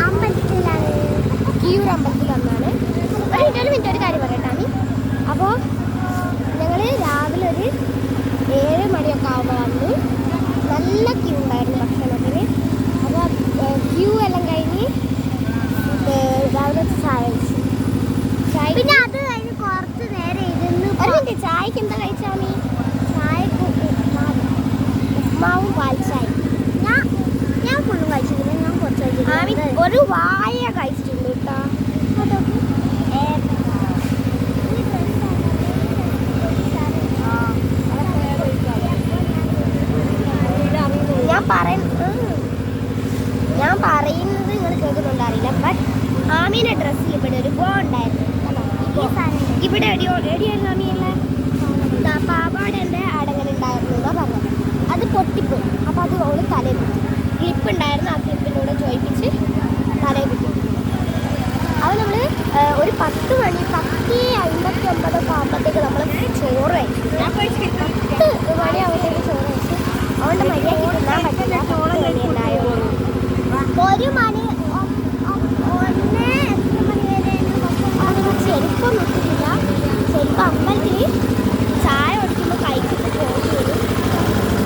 അമ്പലത്തിലാണ്, കിയൂർ അമ്പലത്തിൽ വന്നാണ്. ഒരു മിനിറ്റ് ഒരു കാര്യം പറയട്ടാണ്. അപ്പോൾ ഞങ്ങൾ രാവിലെ ഒരു 7 മണിയൊക്കെ ആകുമ്പോൾ വന്നു. നല്ല ക്യൂ ഉണ്ടായിരുന്നു ഭക്ഷണത്തിന്. അപ്പോൾ ക്യൂ എല്ലാം കഴിഞ്ഞ് രാവിലെ ചായ കഴിച്ചു. പിന്നെ അത് കഴിഞ്ഞ് കുറച്ച് നേരം ഇരുന്ന് ഒരു മിനിറ്റ്. ചായക്ക് എന്താ കഴിച്ചാൽ നീ? ചായക്ക് ഉപ്മാവും പാൽച്ചായ. ഞാൻ ഫുള്ളും കഴിച്ചിട്ടില്ല, ഞാൻ കുറച്ച് കഴിച്ചിട്ടുണ്ട്. ഒരു വായ കഴിച്ചിട്ടുണ്ട് കേട്ടോ. ഞാൻ പറയുന്നത് നിങ്ങൾ കേൾക്കുന്നുണ്ടറിയില്ല. ബട്ട് ആമീൻ്റെ ഡ്രസ്സിൽ ഇവിടെ ഒരു ബോ ഉണ്ടായിരുന്നു. ഇവിടെ എടിയായിരുന്നു ആമിയല്ല പാവാടേൻ്റെ അടങ്ങനെ ഉണ്ടായിരുന്നു എന്നാ പറഞ്ഞത്. അത് പൊട്ടിപ്പോയി. അപ്പോൾ അത് അവള് തലയിൽ കുത്തി. ക്ലിപ്പ് ഉണ്ടായിരുന്നു, ആ ക്ലിപ്പിലൂടെ ചോദിപ്പിച്ച് തലയിൽ കുത്തി. അപ്പോൾ നമ്മൾ ഒരു 10 മണി 10:59 ആകുമ്പോഴത്തേക്ക് നമ്മൾ ചോറ് കഴിച്ചു. 10 മണി ആകുമ്പോഴത്തേക്ക് ചോറ് കഴിച്ചു. അതുകൊണ്ട് മര്യാദയ്ക്ക് തിന്നാൻ പറ്റില്ല. 10 മണി ഉണ്ടായിരുന്നു. 1 മണി 1 എത്ര മണി വരെ ചെരുപ്പൊന്നും ഇട്ടിട്ടില്ല. ചെരുപ്പ് അമ്പലത്തിൽ ചായ കുടിക്കുമ്പോൾ കഴിച്ചിട്ട് പോയി വരും.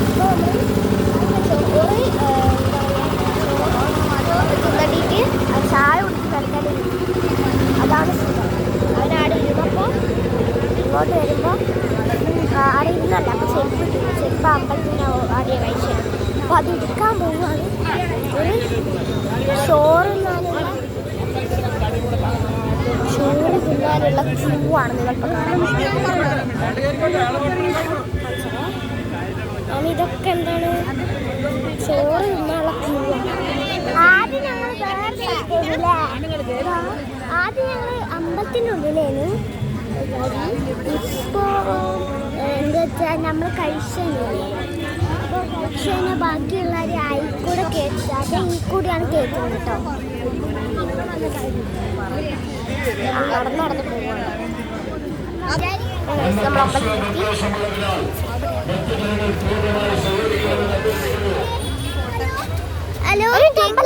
അപ്പോൾ നമ്മൾ ചോറ് തിന്നിട്ട് ചായ കുടിച്ച് കളിക്കാൻ അതാണ് സുഖം. അവനവിടെ ഇരുന്നപ്പോൾ ഇങ്ങോട്ട് വരുമ്പോൾ അവിടെ ഇരുന്നല്ല. അപ്പോൾ ചെരുപ്പ് അമ്പലത്തിൻ്റെ ആദ്യം കഴിച്ചത്. അപ്പോൾ അത് എടുക്കാൻ പോവുകയാണ്. ഒരു ചോറ് തിന്നാനുള്ള ക്യൂ ആണ് നിങ്ങൾ കാണുന്നത്. ഇതൊക്കെ എന്താണ്? ചോറ് തിന്നാനുള്ള ക്യൂ ആണ്. ആദ്യം ഞങ്ങൾ അമ്പലത്തിൻ്റെ ഉള്ളിലേന്. ഇപ്പോൾ എന്താ വെച്ചാൽ നമ്മൾ കഴിച്ചല്ലേ. അപ്പോൾ കഴിച്ചതിന് ബാക്കിയുള്ളവർ ആയിക്കൂടെ കേൾക്കാതെ ഈ കൂടിയാണ് കേൾക്കുന്നത് കേട്ടോ. നടന്ന് പോവാണ് നമ്മൾ അമ്പലത്തിലെത്തി. ഹലോ,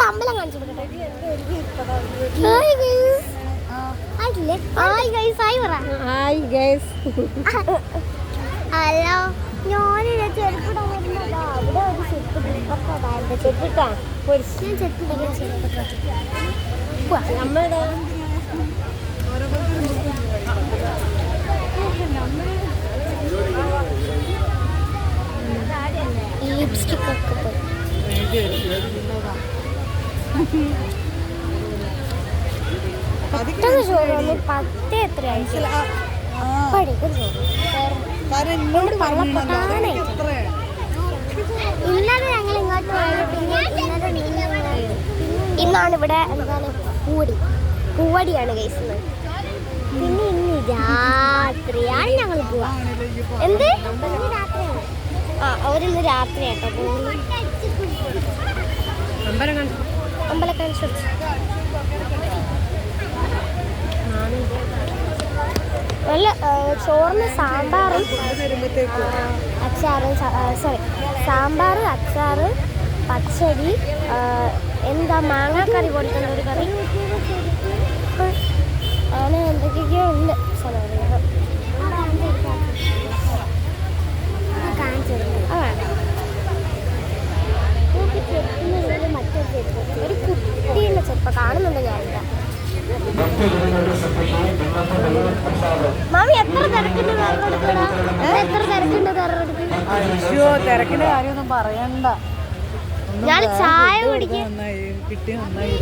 അമ്പലം കാണിച്ചു കൊടുക്കട്ടെ. ഹലോ, ഞാനില്ല ചെരുപ്പിടാൻ വരുന്നതാ. അവിടെ ഒരു ചെരുപ്പിട്ടാ ചെരുപ്പിട്ടാ നമ്മുടെ ലിപ്സ്റ്റിക് ഒക്കെ പോയി. പെട്ടെന്ന് ചോറ് 10 എത്ര ആയിട്ടില്ല. പഠിക്കും ചോറ് ഇന്നലെ ഞങ്ങൾ ഇങ്ങോട്ട് പോയത്. പിന്നെ ഇന്നാണ് ഇവിടെ എന്താണ് പൂവടിയാണ് കഴിക്കുന്നത്. പിന്നെ ഇന്ന് രാത്രിയാണ് ഞങ്ങൾ പോവാ. എന്ത് രാത്രിയാണ്? അവരിന്ന് രാത്രിയാട്ടോ പോകുന്നത്. അമ്പലം കാണിച്ചു. നല്ല ചോറിന് സാമ്പാറും അച്ചാറും സാമ്പാർ, അച്ചാറ്, പച്ചടി, എന്താ മാങ്ങാക്കറി പോലത്തെ ഒരു കറി, അങ്ങനെ എന്തൊക്കെയോ ഉണ്ട് സാധനങ്ങൾ. ഒരു കുട്ടിയുള്ള ചെറുപ്പം കാണുന്നുണ്ട് ഞാനില്ല. മാമി എത്ര തിരക്കുണ്ട് വേറെടുക്കടാ? എത്ര തിരക്കുണ്ട് തിരക്കിന്റെ കാര്യമൊന്നും പറയണ്ട. ഞാൻ ചായ കുടിക്കാൻ കിട്ടി നന്നായി.